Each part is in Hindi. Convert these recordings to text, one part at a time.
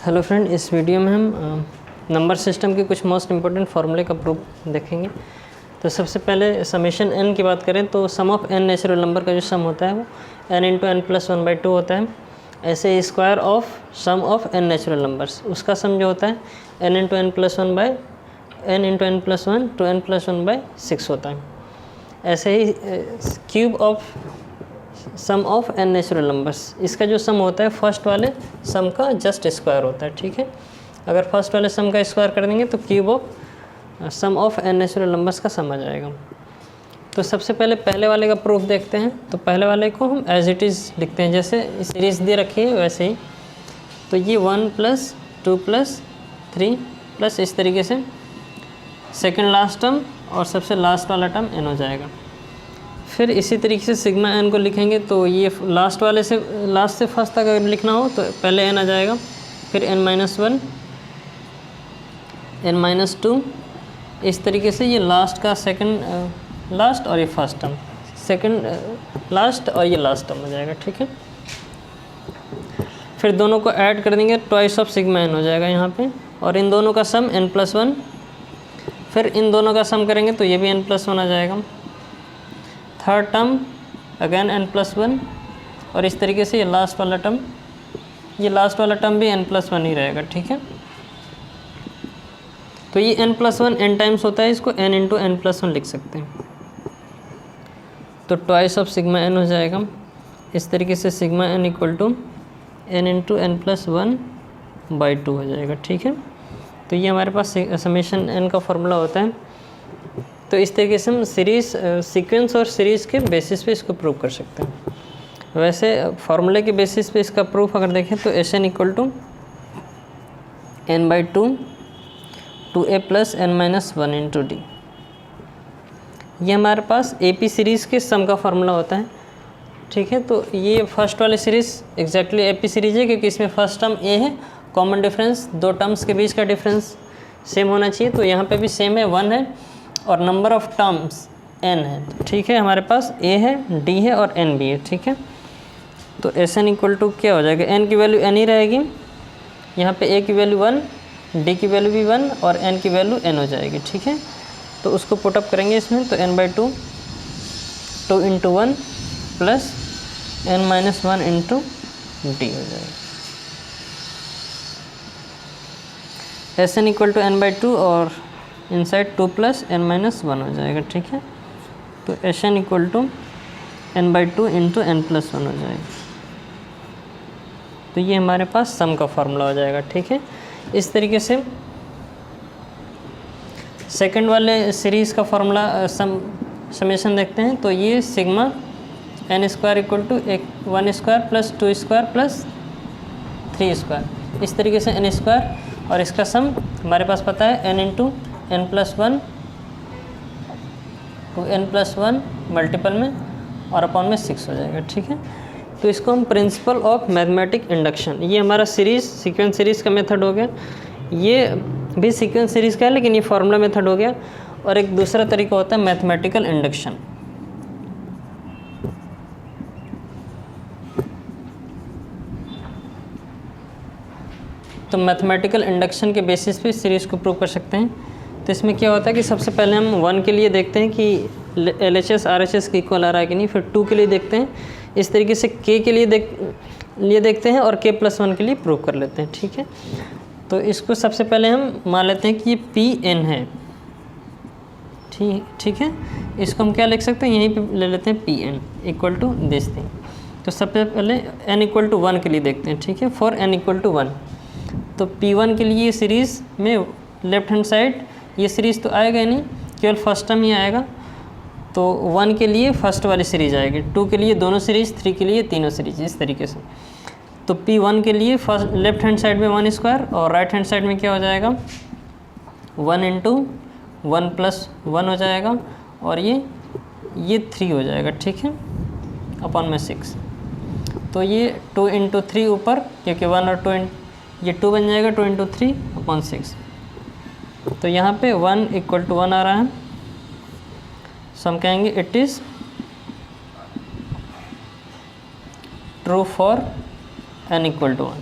हेलो फ्रेंड, इस वीडियो में हम नंबर सिस्टम के कुछ मोस्ट इम्पोर्टेंट फार्मूले का प्रूफ देखेंगे। तो सबसे पहले समेशन n की बात करें तो सम ऑफ n नेचुरल नंबर का जो सम होता है वो n इंटू एन प्लस 1/2 होता है। ऐसे square of sum of n natural numbers, उसका सम जो होता है n into n plus 1 two n plus 1/6 होता है। ऐसे ही cube of sum of n natural numbers, इसका जो सम होता है फर्स्ट वाले सम का जस्ट स्क्वायर होता है। ठीक है, अगर फर्स्ट वाले सम का स्क्वायर कर देंगे तो cube of sum of n natural numbers का सम आ जाएगा। तो सबसे पहले वाले का प्रूफ देखते हैं। तो पहले वाले को हम एज इट इज़ लिखते हैं, जैसे सीरीज दे रखी है वैसे ही। तो ये 1 + 2 + 3 प्लस इस तरीके से सेकंड लास्ट टर्म और सबसे लास्ट वाला टर्म n हो जाएगा। फिर इसी तरीके से सिग्मा n को लिखेंगे तो ये लास्ट से फर्स्ट तक अगर लिखना हो तो पहले n आ जाएगा, फिर n-1, n-2, इस तरीके से ये लास्ट का सेकंड लास्ट और ये फर्स्ट टर्म, सेकंड लास्ट और ये लास्ट टर्म हो जाएगा। ठीक है, फिर दोनों को ऐड कर देंगे, ट्वाइस ऑफ सिग्मा n हो जाएगा यहाँ पे, और इन दोनों का सम n+1, फिर इन दोनों का सम करेंगे तो ये भी n+1 आ जाएगा। थर्ड टर्म अगेन n+1, और इस तरीके से ये लास्ट वाला टर्म भी n+1 ही रहेगा। ठीक है, तो ये n+1 n टाइम्स होता है, इसको n इंटू n+1 लिख सकते हैं। तो ट्वाइस ऑफ सिग्मा n हो जाएगा। इस तरीके से sigma n equal to n into n+1/2 हो जाएगा। ठीक है, तो ये हमारे पास समेशन n का फॉर्मूला होता है। तो इस तरीके से हम सीक्वेंस और सीरीज़ के बेसिस पे इसको प्रूव कर सकते हैं। वैसे फार्मूले के बेसिस पे इसका प्रूफ अगर देखें तो Sn equal to n/2 2a + n-1 into d, ये हमारे पास AP सीरीज़ के सम का फार्मूला होता है। ठीक है, तो ये फर्स्ट वाली सीरीज़ एग्जैक्टली AP सीरीज़ है क्योंकि इसमें फर्स्ट टर्म a है, कॉमन डिफरेंस दो टर्म्स के बीच का डिफरेंस सेम होना चाहिए, तो यहाँ पे भी सेम है 1 है, और नंबर ऑफ़ टर्म्स n है। ठीक है, हमारे पास a है, d है और n भी है। ठीक है, तो Sn इक्वल टू क्या हो जाएगा, n की वैल्यू n ही रहेगी, यहाँ पे a की वैल्यू 1, d की वैल्यू भी 1 और n की वैल्यू n हो जाएगी। ठीक है, तो उसको पुटअप करेंगे इसमें, तो n/2 2 into 1 plus n-1 into d हो जाएगा। Sn इक्वल टू n/2 और इनसाइड 2 + n-1 हो जाएगा। ठीक है, तो Sn equal to n/2 into n+1 हो जाएगा। तो ये हमारे पास सम का फार्मूला हो जाएगा। ठीक है, इस तरीके से सेकंड वाले सीरीज़ का फार्मूला समेशन देखते हैं। तो ये सिग्मा n² इक्वल टू 1² + 2² + 3², इस तरीके से n², और इसका सम हमारे पास पता है n into n+1 to n+1 multiple में और अपॉन में 6 हो जाएगा। ठीक है, तो इसको हम प्रिंसिपल ऑफ मैथमेटिक इंडक्शन, ये हमारा सीक्वेंस सीरीज़ का मेथड हो गया, ये भी सीक्वेंस सीरीज़ का है लेकिन ये फार्मूला मेथड हो गया। और एक दूसरा तरीका होता है मैथमेटिकल इंडक्शन। तो मैथमेटिकल इंडक्शन के बेसिस पे सीरीज़ को प्रूव कर सकते हैं। तो इसमें क्या होता है कि सबसे पहले हम 1 के लिए देखते हैं कि LHS RHS के इक्वल आ रहा है कि नहीं, फिर 2 के लिए देखते हैं, इस तरीके से K के लिए देखते हैं, और K+1 के लिए प्रूव कर लेते हैं। ठीक है, तो इसको सबसे पहले हम मान लेते हैं कि ये Pn है। ठीक है, इसको हम क्या लिख सकते हैं, यहीं पे ले लेते हैं Pn equal to this thing. तो सबसे पहले n इक्वल टू 1 के लिए देखते हैं। ठीक है, फॉर n इक्वल टू 1, तो P1 के लिए सीरीज़ में लेफ्ट हैंड साइड ये सीरीज़ तो आएगा ही नहीं, केवल फर्स्ट टर्म ही आएगा। तो 1 के लिए फर्स्ट वाली सीरीज़ आएगी, 2 के लिए दोनों सीरीज़, 3 के लिए तीनों सीरीज, इस तरीके से। तो P1 के लिए फर्स्ट लेफ्ट हैंड साइड में 1² और राइट हैंड साइड में क्या हो जाएगा 1 इंटू 1 + 1 हो जाएगा, और ये 3 हो जाएगा। ठीक है, अपॉन में 6। तो ये 2 इंटू 3 ऊपर, क्योंकि 1 और 2 ये 2 बन जाएगा, 2 इंटू 3 अपॉन 6। तो यहाँ पे 1 इक्वल टू 1 आ रहा है, सो हम कहेंगे it is true for n equal to 1।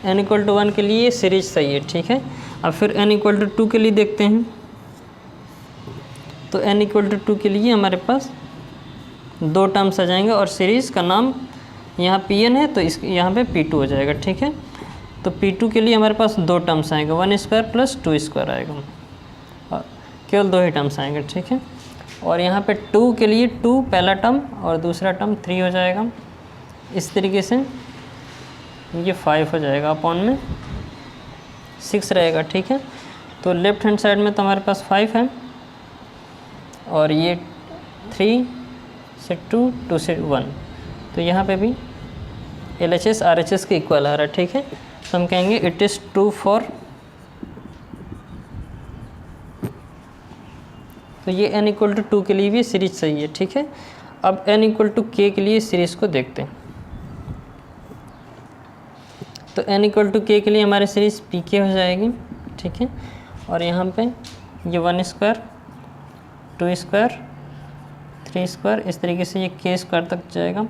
n=1 के लिए सीरीज सही है, ठीक है। अब फिर n=2 के लिए देखते हैं। तो n=2 के लिए हमारे पास 2 टर्म्स आ जाएंगे और सीरीज़ का नाम यहाँ Pn है तो इस यहाँ पे P2 हो जाएगा, ठीक है। तो P2 के लिए हमारे पास 2 टर्म्स आएंगे, 1² + 2² आएगा, और केवल 2 ही टर्म्स आएंगे, ठीक है। और यहाँ पे 2 के लिए 2 पहला टर्म और दूसरा टर्म 3 हो जाएगा। इस तरीके से ये 5 हो जाएगा, अपॉन में 6 रहेगा, ठीक है। तो लेफ्ट हैंड साइड में तो हमारे पास 5 है और ये 3 से 2, 2 से 1, तो यहाँ पे भी LHS RHS के इक्वल आ रहा है, ठीक है। तो हम कहेंगे इट इज़ ट्रू फॉर, तो ये n=2 के लिए भी सीरीज सही है, ठीक है। अब n=k के लिए सीरीज को देखते हैं। तो n=k के लिए हमारी सीरीज pk हो जाएगी, ठीक है। और यहाँ पे ये 1², 2², 3², इस तरीके से ये k² तक जाएगा।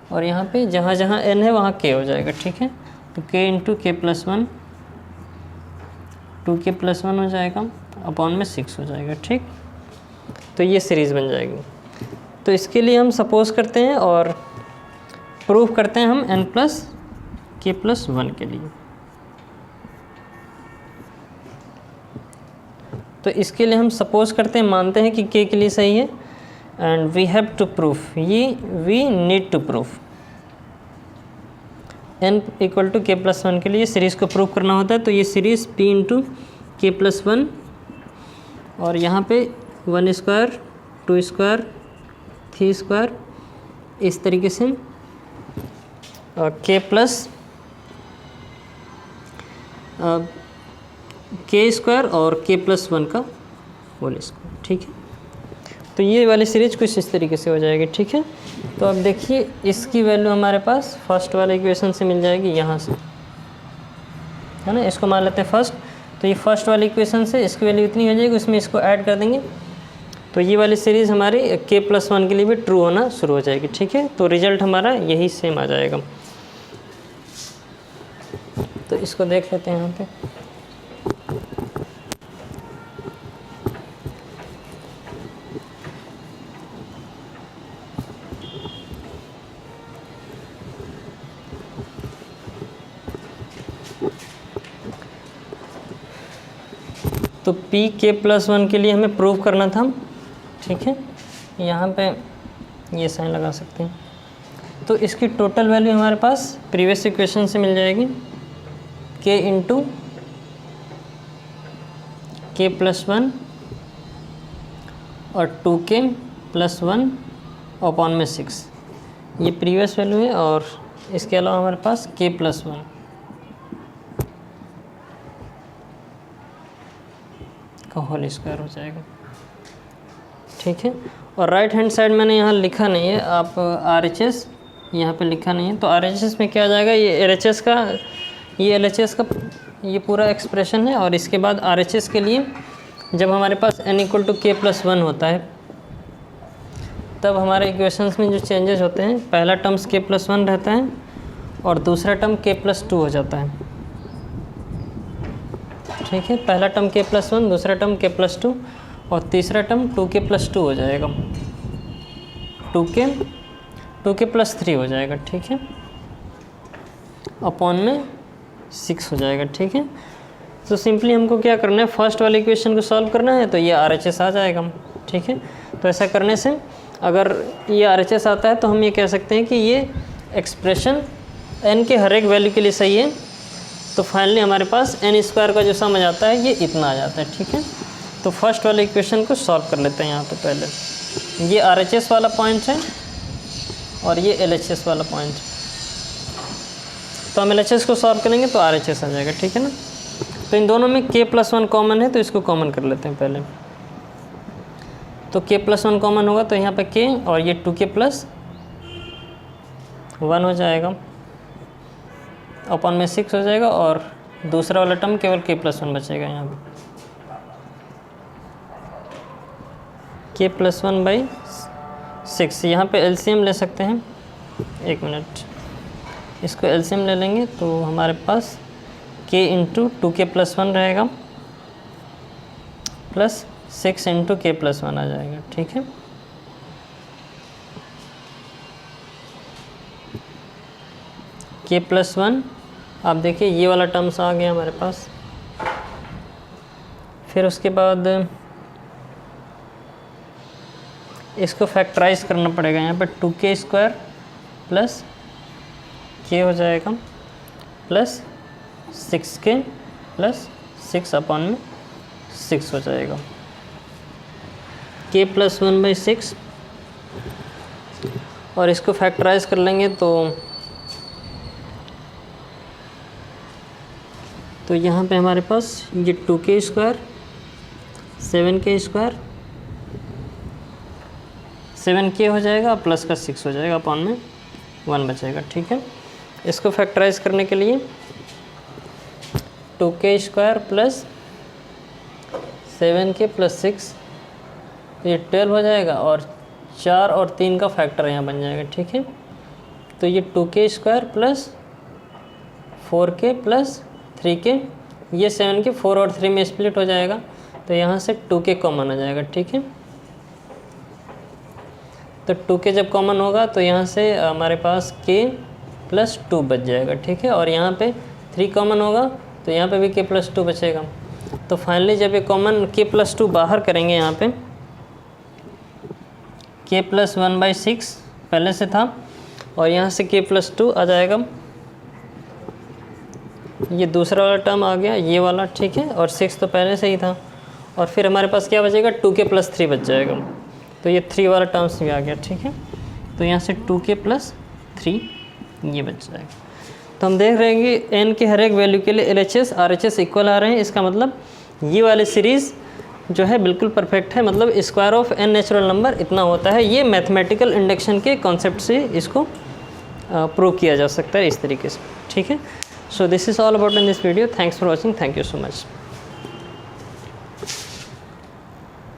और यहाँ पे जहाँ जहाँ n है वहाँ k हो जाएगा, ठीक है। तो k × k+1, 2k+1 हो जाएगा, अपॉन में 6 हो जाएगा, ठीक। तो ये सीरीज़ बन जाएगी। तो इसके लिए हम सपोज करते हैं और प्रूव करते हैं हम n+k+1 के लिए। तो इसके लिए हम सपोज करते हैं, मानते हैं कि k के लिए सही है, and we have to proof, ये we need to proof n=k+1 के लिए सीरीज़ को प्रूव करना होता है। तो ये सीरीज़ p × k+1 और यहाँ पे 1², 2², 3², इस तरीके से k² और k+1 का होल स्क्वायर, ठीक है। तो ये वाली सीरीज कुछ इस तरीके से हो जाएगी, ठीक है। तो अब देखिए इसकी वैल्यू हमारे पास फर्स्ट वाले इक्वेशन से मिल जाएगी, यहाँ से, है ना। इसको मान लेते हैं फर्स्ट, तो ये फर्स्ट वाली इक्वेशन से इसकी वैल्यू इतनी हो जाएगी, उसमें इसको ऐड कर देंगे, तो ये वाली सीरीज़ हमारी k+1 के लिए भी ट्रू होना शुरू हो जाएगी, ठीक है। तो रिजल्ट हमारा यही सेम आ जाएगा। तो इसको देख लेते हैं यहाँ पे। तो pk+1 के लिए हमें प्रूव करना था, ठीक है। यहाँ पे ये साइन लगा सकते हैं। तो इसकी टोटल वैल्यू हमारे पास प्रीवियस इक्वेशन से मिल जाएगी, k × k+1 और 2k+1 अपॉन में 6, ये प्रीवियस वैल्यू है। और इसके अलावा हमारे पास k+1 का होल स्क्वायर हो जाएगा, ठीक है। और राइट हैंड साइड मैंने यहाँ लिखा नहीं है, आप RHS यहाँ पे लिखा नहीं है, तो RHS में क्या आ जाएगा, ये LHS का, ये LHS का ये पूरा एक्सप्रेशन है। और इसके बाद RHS के लिए जब हमारे पास n=k+1 होता है, तब हमारे इक्वेशंस में जो चेंजेस होते हैं, पहला टर्म्स k+1 रहता है और दूसरा टर्म k+2 हो जाता है, ठीक है। पहला टर्म k+1, दूसरा टर्म k+2 और तीसरा टर्म 2k+2 हो जाएगा, 2k+3 हो जाएगा, ठीक है, अपॉन में 6 हो जाएगा, ठीक है। तो सिंपली हमको क्या करना है, फर्स्ट वाले इक्वेशन को सॉल्व करना है, तो ये RHS आ जाएगा, ठीक है। तो ऐसा करने से अगर ये RHS आता है तो हम ये कह सकते हैं कि ये एक्सप्रेशन n के हर एक वैल्यू के लिए सही है। तो फाइनली हमारे पास n² का जो सम आ जाता है ये इतना आ जाता है, ठीक है। तो फर्स्ट वाले इक्वेशन को सॉल्व कर लेते हैं। यहाँ पे पहले ये RHS वाला पॉइंट है और ये LHS वाला पॉइंट है, तो हम LHS को सॉल्व करेंगे तो RHS आ जाएगा, ठीक है ना। तो इन दोनों में k+1 कॉमन है, तो इसको कॉमन कर लेते हैं पहले। तो k+1 कॉमन होगा तो यहाँ पे k और ये 2k+1 हो जाएगा, अपॉन में 6 हो जाएगा, और दूसरा वाला टर्म केवल k+1 बचेगा। यहाँ पे k+1/6, यहाँ पे LCM ले सकते हैं, 1 मिनट, इसको LCM ले लेंगे तो हमारे पास k इंटू 2k + 1 रहेगा प्लस 6 इंटू k + 1 आ जाएगा। ठीक है, k + 1, आप देखिए ये वाला टर्म्स आ गया हमारे पास। फिर उसके बाद इसको फैक्टराइज करना पड़ेगा। यहाँ पर 2k² प्लस k हो जाएगा प्लस 6k प्लस 6/6 हो जाएगा। k + 1/6 और इसको फैक्टराइज कर लेंगे तो यहाँ पे हमारे पास ये 2k², 7k², 7k हो जाएगा प्लस का 6 हो जाएगा, अपॉन में 1 बचेगा। ठीक है, इसको फैक्टराइज करने के लिए 2k² प्लस 7k प्लस 6 ये 12 हो जाएगा और 4 और 3 का फैक्टर यहाँ बन जाएगा। ठीक है, तो ये 2k² plus 4k plus 3k, ये 7k 4 और 3 में स्प्लिट हो जाएगा, तो यहाँ से 2k कॉमन आ जाएगा। ठीक है, तो 2k जब कॉमन होगा तो यहाँ से हमारे पास k + 2 बच जाएगा। ठीक है, और यहाँ पे 3 कॉमन होगा तो यहाँ पे भी k + 2 बचेगा। तो फाइनली जब ये कॉमन k + 2 बाहर करेंगे, यहाँ पे k + 1/6 पहले से था और यहाँ से k + 2 आ जाएगा, ये दूसरा वाला टर्म आ गया ये वाला। ठीक है, और 6 तो पहले से ही था, और फिर हमारे पास क्या बचेगा 2k + 3 बच जाएगा, तो ये 3 वाला टर्म्स भी आ गया। ठीक है, तो यहाँ से 2k + 3 ये बच जाएगा। तो हम देख रहे हैं कि n के हर एक वैल्यू के लिए LHS RHS इक्वल आ रहे हैं। इसका मतलब ये वाली सीरीज़ जो है बिल्कुल परफेक्ट है, मतलब square of n natural number इतना होता है। ये मैथमेटिकल इंडक्शन के कॉन्सेप्ट से इसको प्रूव किया जा सकता है इस तरीके से। ठीक है, so this is all about in this video. Thanks for watching, thank you so much.